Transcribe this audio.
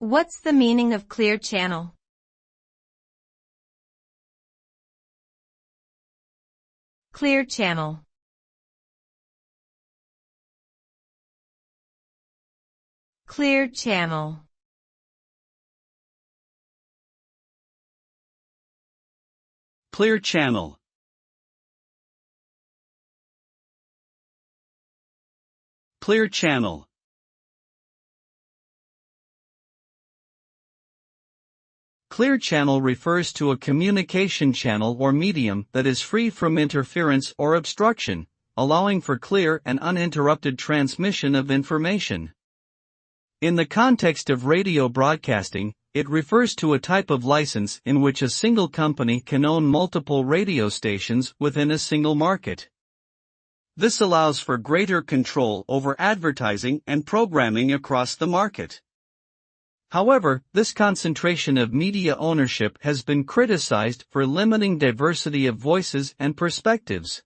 What's the meaning of clear channel? Clear channel. Clear channel. Clear channel. Clear channel. Clear channel refers to a communication channel or medium that is free from interference or obstruction, allowing for clear and uninterrupted transmission of information. In the context of radio broadcasting, it refers to a type of license in which a single company can own multiple radio stations within a single market. This allows for greater control over advertising and programming across the market. However, this concentration of media ownership has been criticized for limiting diversity of voices and perspectives.